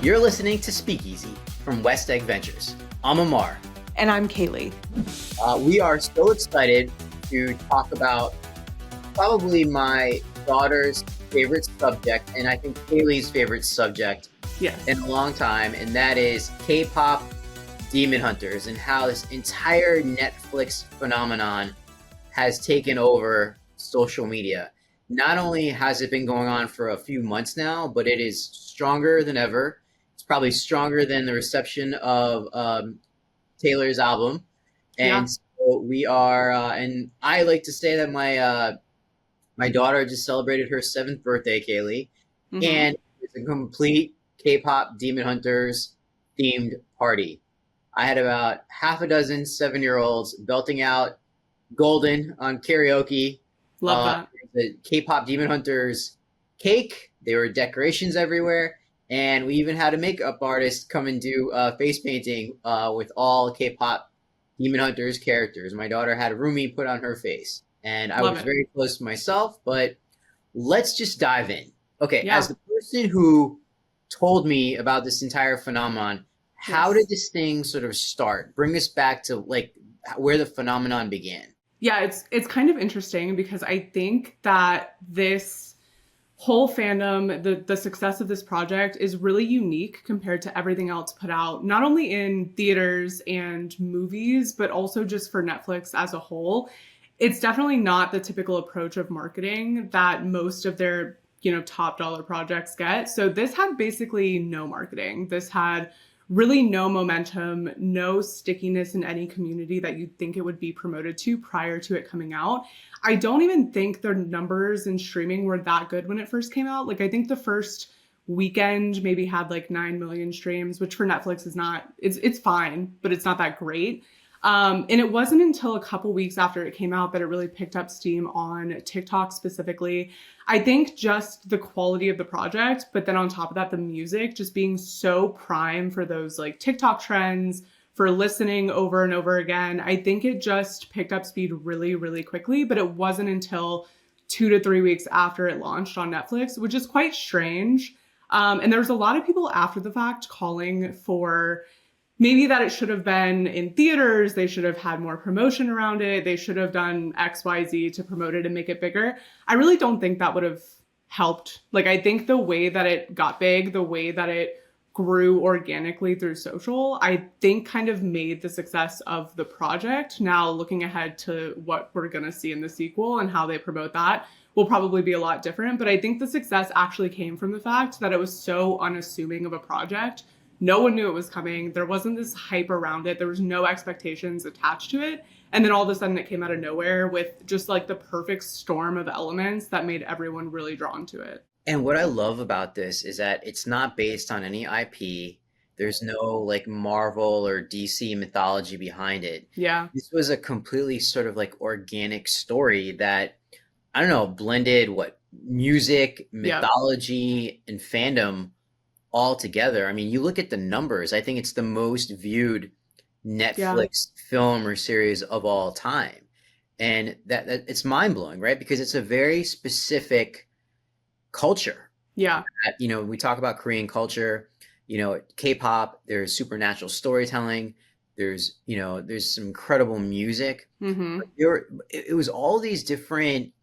You're listening to Speakeasy from West Egg Ventures. I'm Amar. And I'm Kaylee. We are so excited to talk about probably my daughter's favorite subject, and I think Kaylee's favorite subject in a long time, and that is K-pop Demon Hunters and how this entire Netflix phenomenon has taken over social media. Not only has it been going on for a few months now, but it is stronger than ever. It's probably stronger than the reception of Taylor's album. And so we are, and I like to say that my daughter just celebrated her 7th birthday, Kaylee, and it's a complete K-pop Demon Hunters themed party. I had about half a dozen 7-year-olds belting out Golden on karaoke. Love that. The K-pop Demon Hunters cake. There were decorations everywhere. And we even had a makeup artist come and do face painting with all K-pop Demon Hunters characters. My daughter had a roomie put on her face. And I was very close to myself, but let's just dive in. Okay, as the person who told me about this entire phenomenon, how did this thing sort of start? Bring us back to like where the phenomenon began. Yeah, it's kind of interesting because I think that this whole fandom, the success of this project is really unique compared to everything else put out, not only in theaters and movies, but also just for Netflix as a whole. It's definitely not the typical approach of marketing that most of their, top dollar projects get. So this had basically no marketing. This had really no momentum, no stickiness in any community that you'd think it would be promoted to prior to it coming out. I don't even think their numbers in streaming were that good when it first came out. Like, I think the first weekend maybe had like 9 million streams, which for Netflix is not, it's fine, but it's not that great. And it wasn't until a couple weeks after it came out that it really picked up steam on TikTok specifically. I think just the quality of the project, but then on top of that, the music just being so prime for those like TikTok trends, for listening over and over again. I think it just picked up speed really, really quickly, but it wasn't until 2 to 3 weeks after it launched on Netflix, which is quite strange. And there was a lot of people after the fact calling for maybe that it should have been in theaters, they should have had more promotion around it, they should have done X, Y, Z to promote it and make it bigger. I really don't think that would have helped. Like, I think the way that it got big, the way that it grew organically through social, I think kind of made the success of the project. Now, looking ahead to what we're going to see in the sequel and how they promote that will probably be a lot different. But I think the success actually came from the fact that it was so unassuming of a project. No one knew it was coming. There wasn't this hype around it. There was no expectations attached to it. And then all of a sudden it came out of nowhere with just like the perfect storm of elements that made everyone really drawn to it. And what I love about this is that it's not based on any IP. There's no like Marvel or DC mythology behind it. Yeah. This was a completely sort of like organic story that, I don't know, blended music, mythology, and fandom all together. I mean, you look at the numbers, I think it's the most viewed Netflix film or series of all time. And that it's mind-blowing, right? Because it's a very specific culture. Yeah. We talk about Korean culture, K-pop, there's supernatural storytelling, there's some incredible music. It was all these different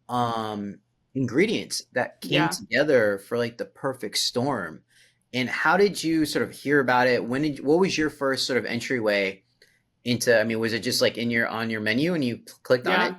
ingredients that came together for like the perfect storm. And how did you sort of hear about it? What was your first sort of entryway into, I mean, was it just like on your menu and you clicked on it?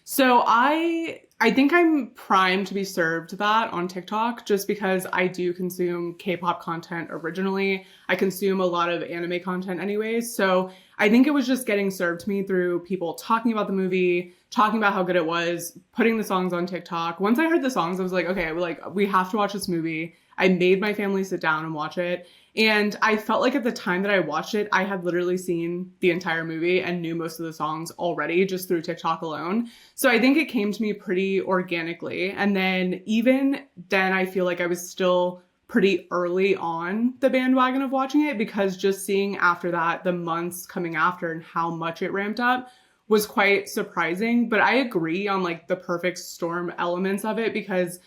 So I think I'm primed to be served that on TikTok just because I do consume K-pop content originally. I consume a lot of anime content anyways. So I think it was just getting served to me through people talking about the movie, talking about how good it was, putting the songs on TikTok. Once I heard the songs, I was like, okay, we have to watch this movie. I made my family sit down and watch it. And I felt like at the time that I watched it, I had literally seen the entire movie and knew most of the songs already just through TikTok alone. So I think it came to me pretty organically. And then even then, I feel like I was still pretty early on the bandwagon of watching it because just seeing after that, the months coming after and how much it ramped up was quite surprising. But I agree on like the perfect storm elements of it because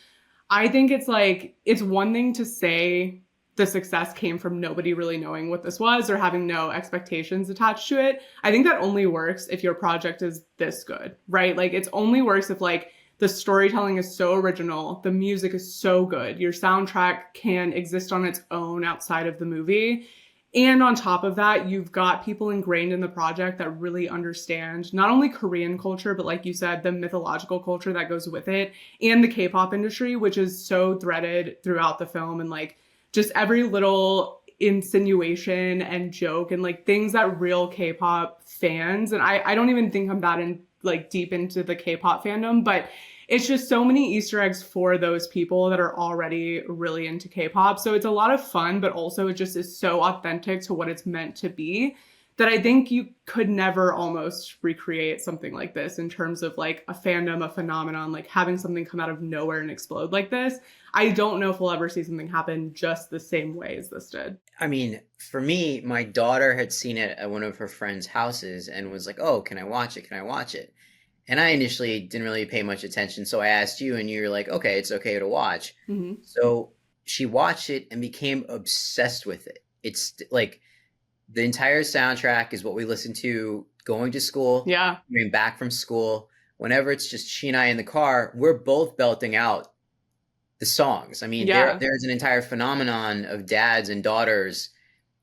I think it's one thing to say the success came from nobody really knowing what this was or having no expectations attached to it. I think that only works if your project is this good, right? Like it's only works if like the storytelling is so original, the music is so good, your soundtrack can exist on its own outside of the movie. And on top of that, you've got people ingrained in the project that really understand not only Korean culture, but like you said, the mythological culture that goes with it and the K-pop industry, which is so threaded throughout the film and like just every little insinuation and joke and like things that real K-pop fans, and I don't even think I'm that in like deep into the K-pop fandom, but it's just so many Easter eggs for those people that are already really into K-pop. So it's a lot of fun, but also it just is so authentic to what it's meant to be that I think you could never almost recreate something like this in terms of like a fandom, a phenomenon, like having something come out of nowhere and explode like this. I don't know if we'll ever see something happen just the same way as this did. I mean, for me, my daughter had seen it at one of her friends' houses and was like, oh, can I watch it? Can I watch it? And I initially didn't really pay much attention. So I asked you and you were like, okay, it's okay to watch. Mm-hmm. So she watched it and became obsessed with it. It's like the entire soundtrack is what we listen to going to school, coming back from school. Whenever it's just she and I in the car, we're both belting out the songs. I mean, there's an entire phenomenon of dads and daughters,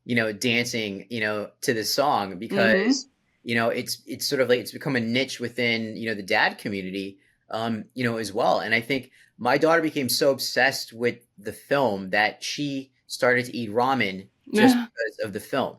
dancing, to this song because, it's sort of like, it's become a niche within, the dad community, as well. And I think my daughter became so obsessed with the film that she started to eat ramen just because of the film.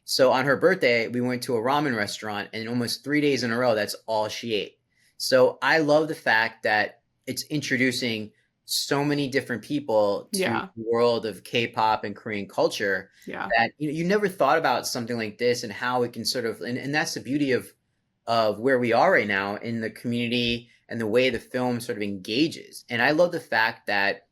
So on her birthday, we went to a ramen restaurant and almost 3 days in a row, that's all she ate. So I love the fact that it's introducing so many different people to the world of K-pop and Korean culture that you never thought about something like this and how it can sort of, and that's the beauty of where we are right now in the community and the way the film sort of engages. And I love the fact that,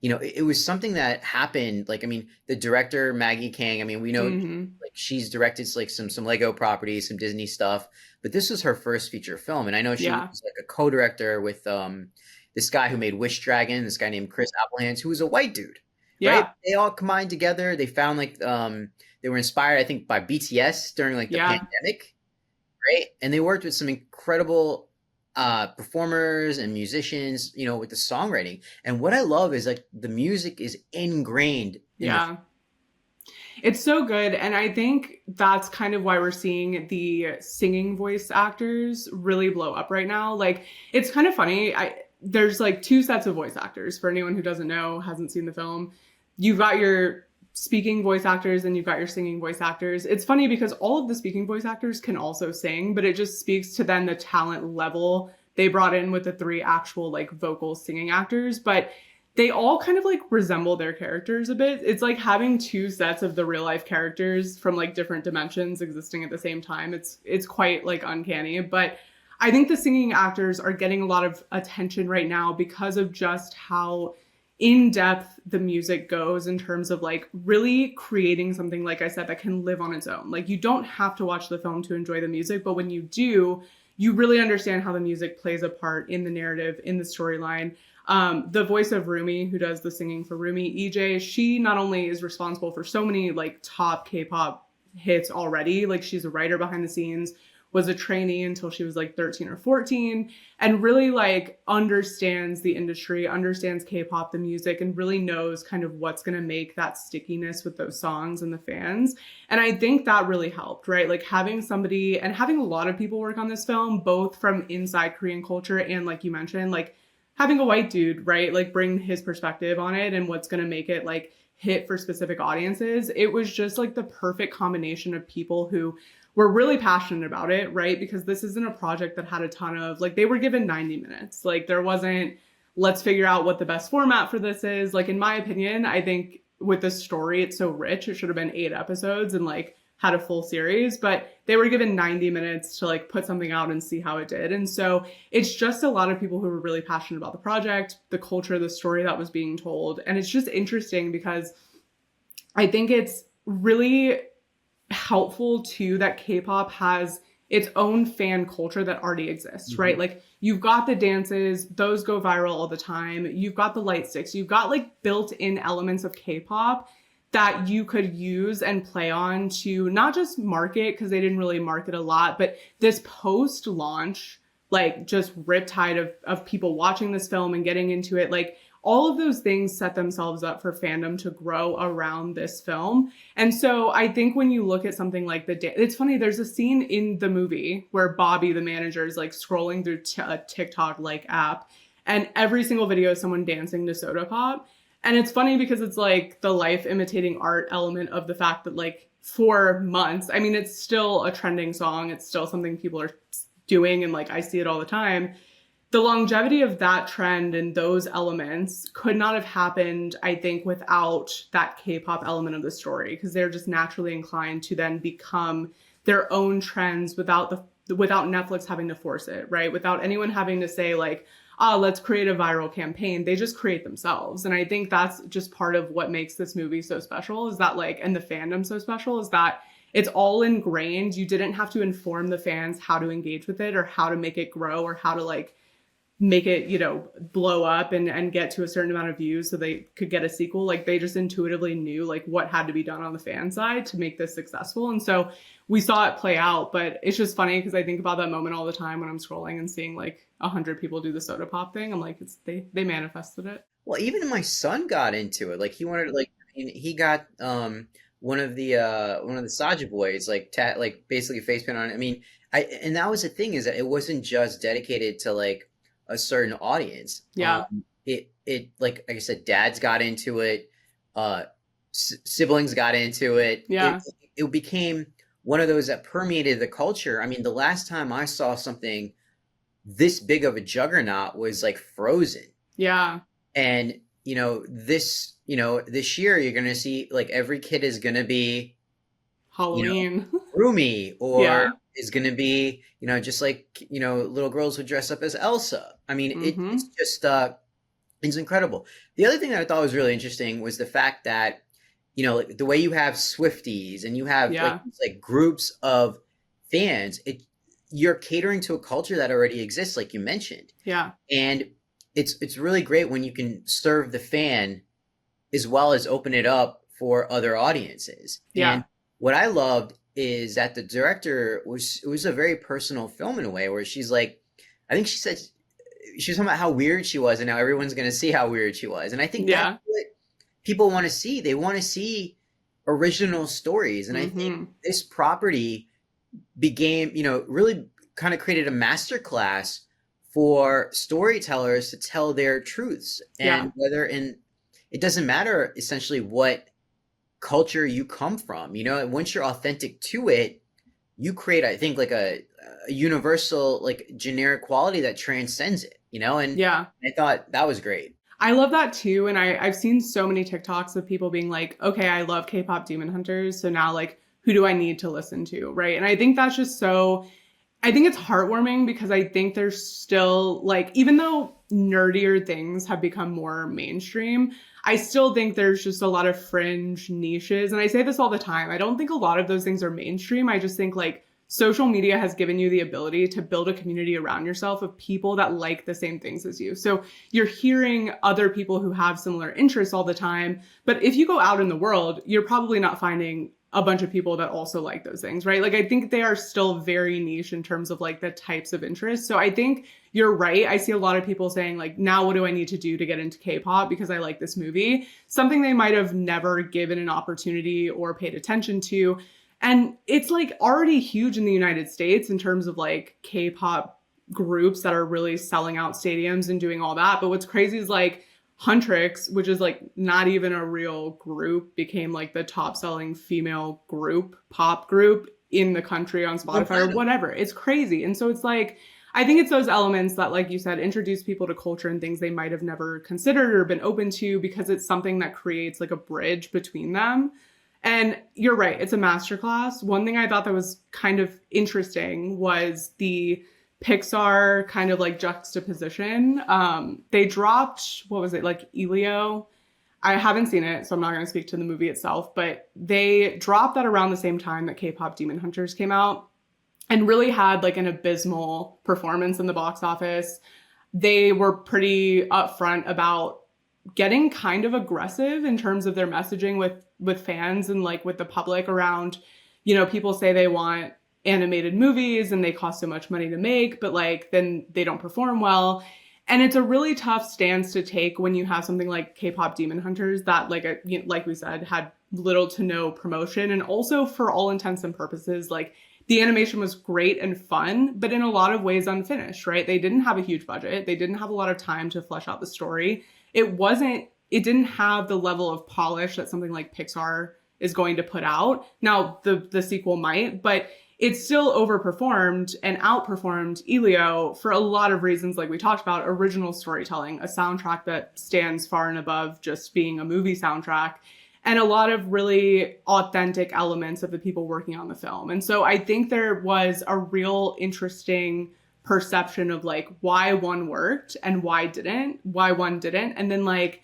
it was something that happened. Like, I mean, the director, Maggie Kang, I mean, we know like she's directed like some Lego properties, some Disney stuff, but this was her first feature film. And I know she was like a co-director with, this guy who made Wish Dragon, this guy named Chris Applehands, who was a white dude. Yeah. Right? They all combined together. They found like they were inspired, I think, by BTS during like the pandemic. Right. And they worked with some incredible performers and musicians, with the songwriting. And what I love is like the music is ingrained. It's so good. And I think that's kind of why we're seeing the singing voice actors really blow up right now. Like, it's kind of funny. There's like two sets of voice actors for anyone who doesn't know, hasn't seen the film. You've got your speaking voice actors and you've got your singing voice actors. It's funny because all of the speaking voice actors can also sing, but it just speaks to then the talent level they brought in with the three actual like vocal singing actors. But they all kind of like resemble their characters a bit. It's like having two sets of the real life characters from like different dimensions existing at the same time. It's quite like uncanny, but I think the singing actors are getting a lot of attention right now because of just how in-depth the music goes in terms of like really creating something, like I said, that can live on its own. Like you don't have to watch the film to enjoy the music, but when you do, you really understand how the music plays a part in the narrative, in the storyline. The voice of Rumi, who does the singing for Rumi, EJ, she not only is responsible for so many like top K-pop hits already, like she's a writer behind the scenes, was a trainee until she was like 13 or 14, and really like understands the industry, understands K-pop, the music, and really knows kind of what's going to make that stickiness with those songs and the fans. And I think that really helped, right? Like having somebody and having a lot of people work on this film, both from inside Korean culture and like you mentioned, like having a white dude, right? Like bring his perspective on it and what's going to make it like hit for specific audiences. It was just like the perfect combination of people who were really passionate about it, right? Because this isn't a project that had a ton of, like, they were given 90 minutes. Like, there wasn't, let's figure out what the best format for this is. Like, in my opinion, I think with this story, it's so rich. It should have been 8 episodes and, like, had a full series. But they were given 90 minutes to, like, put something out and see how it did. And so it's just a lot of people who were really passionate about the project, the culture, the story that was being told. And it's just interesting because I think it's really helpful too that K-pop has its own fan culture that already exists, right? Like you've got the dances, those go viral all the time. You've got the light sticks, you've got like built-in elements of K-pop that you could use and play on to not just market, because they didn't really market a lot, but this post-launch, like just riptide of people watching this film and getting into it, like all of those things set themselves up for fandom to grow around this film. And so I think when you look at something like it's funny, there's a scene in the movie where Bobby, the manager, is like scrolling through a TikTok like app, and every single video is someone dancing to Soda Pop. And it's funny because it's like the life imitating art element of the fact that like for months, I mean, it's still a trending song. It's still something people are doing. And like, I see it all the time. The longevity of that trend and those elements could not have happened, I think, without that K-pop element of the story, because they're just naturally inclined to then become their own trends without Netflix having to force it, right? Without anyone having to say like, let's create a viral campaign. They just create themselves. And I think that's just part of what makes this movie so special, is that like, and the fandom so special, is that it's all ingrained. You didn't have to inform the fans how to engage with it or how to make it grow or how to like make it, you know, blow up and get to a certain amount of views so they could get a sequel. Like they just intuitively knew like what had to be done on the fan side to make this successful. And so we saw it play out, but it's just funny because I think about that moment all the time when I'm scrolling and seeing like 100 people do the Soda Pop thing. I'm like, they manifested it. Well, even my son got into it. Like he wanted to, like, I mean, he got one of the Saja boys like basically face paint on it. I mean, and that was the thing, is that it wasn't just dedicated to like a certain audience. Yeah. It like I said, dads got into it, siblings got into it. Yeah. It became one of those that permeated the culture. I mean, the last time I saw something this big of a juggernaut was like Frozen. Yeah. And this year you're going to see like every kid is going to be Halloween, Rumi, or is going to be, just like, little girls who dress up as Elsa. I mean, it's just, it's incredible. The other thing that I thought was really interesting was the fact that, like the way you have Swifties and you have like groups of fans, you're catering to a culture that already exists, like you mentioned. Yeah. And it's really great when you can serve the fan as well as open it up for other audiences. Yeah. And what I loved is that the director it was a very personal film in a way, where she's like, I think she said she was talking about how weird she was and now everyone's going to see how weird she was. And I think that's what people want to see. They want to see original stories. And I think this property became, really kind of created a masterclass for storytellers to tell their truths. And it doesn't matter essentially what culture you come from, once you're authentic to it, you create, I think, like a universal, like generic quality that transcends it, and I thought that was great. I love that too. And I've seen so many TikToks of people being like, okay, I love K-pop Demon Hunters, so now like, who do I need to listen to? Right. And I think that's just I think it's heartwarming, because I think there's still like, even though nerdier things have become more mainstream, I still think there's just a lot of fringe niches. And I say this all the time. I don't think a lot of those things are mainstream. I just think like social media has given you the ability to build a community around yourself of people that like the same things as you. So you're hearing other people who have similar interests all the time. But if you go out in the world, you're probably not finding a bunch of people that also like those things, right? Like, I think they are still very niche in terms of like the types of interests. So I think you're right. I see a lot of people saying like, now what do I need to do to get into K-pop because I like this movie? Something they might have never given an opportunity or paid attention to. And it's like already huge in the United States in terms of like K-pop groups that are really selling out stadiums and doing all that. But what's crazy is like Huntrix, which is like not even a real group, became like the top selling female pop group in the country on Spotify or whatever. It's crazy. And so it's like, I think it's those elements that, like you said, introduce people to culture and things they might have never considered or been open to, because it's something that creates like a bridge between them. And you're right, it's a masterclass. One thing I thought that was kind of interesting was the Pixar kind of like juxtaposition. They dropped, what was it, like Elio? I haven't seen it, so I'm not going to speak to the movie itself, but they dropped that around the same time that K-pop Demon Hunters came out. and really had like an abysmal performance in the box office. They were pretty upfront about getting kind of aggressive in terms of their messaging with fans and like with the public around, people say they want animated movies and they cost so much money to make, but like then they don't perform well. And it's a really tough stance to take when you have something like K-pop Demon Hunters that, like we said, had little to no promotion. And also, for all intents and purposes, like the animation was great and fun, but in a lot of ways unfinished, right? They didn't have a huge budget. They didn't have a lot of time to flesh out the story. It didn't have the level of polish that something like Pixar is going to put out. Now, the sequel might, but it still overperformed and outperformed Elio for a lot of reasons, like we talked about: original storytelling, a soundtrack that stands far and above just being a movie soundtrack, and a lot of really authentic elements of the people working on the film. And so I think there was a real interesting perception of like why one worked and why one didn't. And then like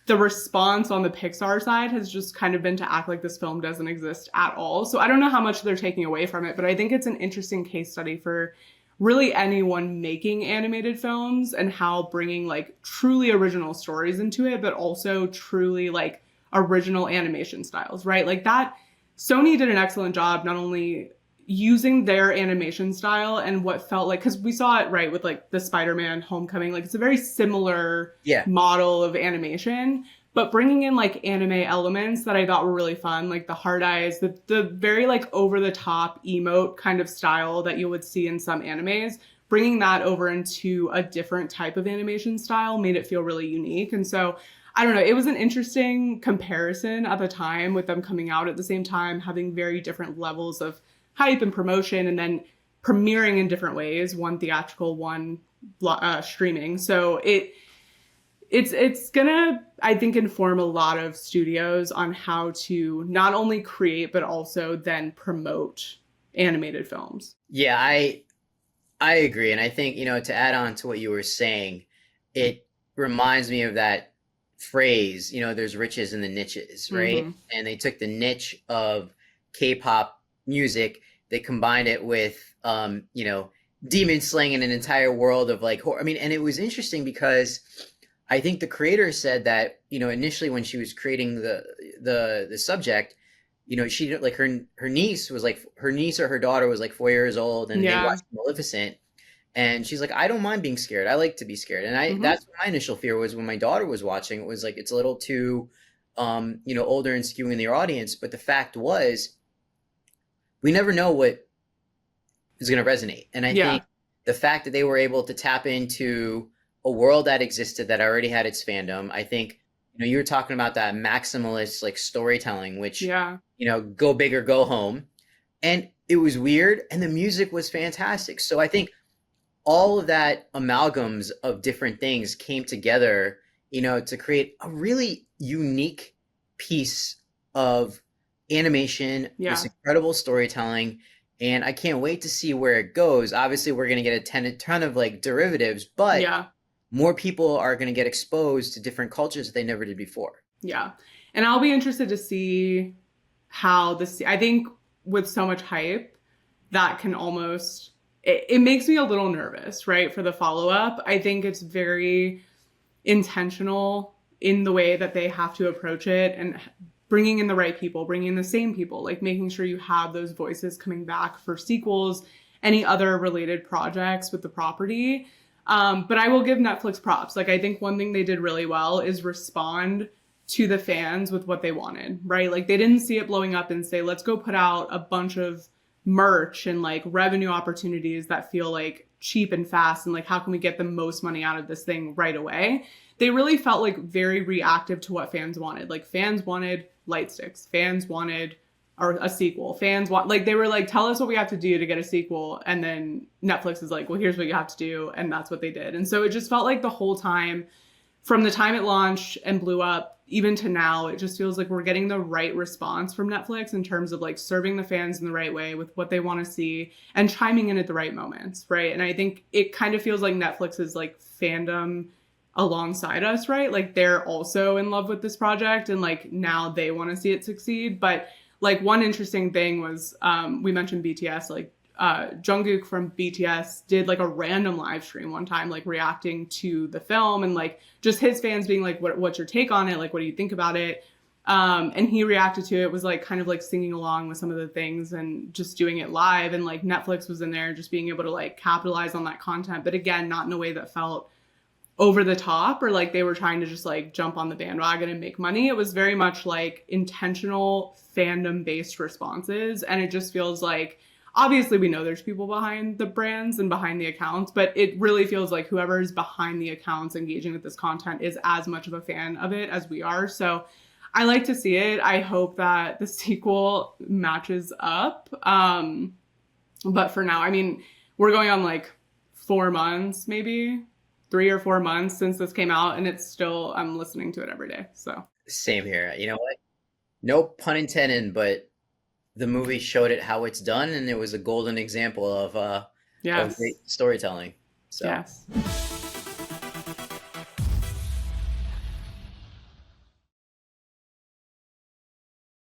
the response on the Pixar side has just kind of been to act like this film doesn't exist at all. So I don't know how much they're taking away from it, but I think it's an interesting case study for really anyone making animated films and how bringing like truly original stories into it, but also truly like original animation styles, right? Like that, Sony did an excellent job not only using their animation style and what felt like, because we saw it right with like the Spider-Man Homecoming, like it's a very similar model of animation, but bringing in like anime elements that I thought were really fun, like the hard eyes, the very like over the top emote kind of style that you would see in some animes, bringing that over into a different type of animation style made it feel really unique. And so I don't know, it was an interesting comparison at the time with them coming out at the same time, having very different levels of hype and promotion, and then premiering in different ways, one theatrical, one streaming. So it's gonna, I think, inform a lot of studios on how to not only create but also then promote animated films. Yeah, I agree. And I think, to add on to what you were saying, it reminds me of that phrase, there's riches in the niches, right? Mm-hmm. And they took the niche of K-pop music, they combined it with demon slaying in an entire world of like horror. I mean, and it was interesting because I think the creator said that, initially when she was creating the subject, she like her niece was like, her niece or her daughter was like 4 years old, and they watched Maleficent, and she's like, I don't mind being scared. I like to be scared. And that's what my initial fear was when my daughter was watching. It was like, it's a little too older and skewing their audience. But the fact was, we never know what is going to resonate. And I think the fact that they were able to tap into a world that existed that already had its fandom, I think, you were talking about that maximalist like storytelling, which, go big or go home. And it was weird. And the music was fantastic. So I think all of that amalgams of different things came together, to create a really unique piece of animation, this incredible storytelling, and I can't wait to see where it goes. Obviously, we're going to get a ton of like derivatives, but more people are going to get exposed to different cultures that they never did before. Yeah, and I'll be interested to see how this. I think with so much hype, that can almost it makes me a little nervous, right, for the follow up. I think it's very intentional in the way that they have to approach it, and bringing in the right people, bringing in the same people, like making sure you have those voices coming back for sequels, any other related projects with the property. But I will give Netflix props. Like, I think one thing they did really well is respond to the fans with what they wanted, right? Like, they didn't see it blowing up and say, let's go put out a bunch of merch and like revenue opportunities that feel like cheap and fast, and like, how can we get the most money out of this thing right away? They really felt like very reactive to what fans wanted. Like, fans wanted light sticks. Fans wanted a sequel. Fans want, like, they were like, tell us what we have to do to get a sequel. And then Netflix is like, well, here's what you have to do. And that's what they did. And so it just felt like the whole time, from the time it launched and blew up, even to now, it just feels like we're getting the right response from Netflix in terms of like serving the fans in the right way with what they want to see and chiming in at the right moments, right? And I think it kind of feels like Netflix is like fandom alongside us, right? Like, they're also in love with this project, and like now they want to see it succeed. But like, one interesting thing was we mentioned BTS, like Jungkook from BTS did like a random live stream one time, like reacting to the film and like just his fans being like, what's your take on it? Like, what do you think about it? And he reacted to it, was like kind of like singing along with some of the things and just doing it live. And like Netflix was in there just being able to like capitalize on that content. But again, not in a way that felt over the top or like they were trying to just like jump on the bandwagon and make money. It was very much like intentional fandom based responses. And it just feels like, obviously we know there's people behind the brands and behind the accounts, but it really feels like whoever is behind the accounts engaging with this content is as much of a fan of it as we are. So I like to see it. I hope that the sequel matches up. But for now, I mean, we're going on like 4 months, maybe 3 or 4 months since this came out, and it's still, I'm listening to it every day. So same here. You know what? No pun intended, but the movie showed it how it's done, and it was a golden example of great storytelling. So. Yes.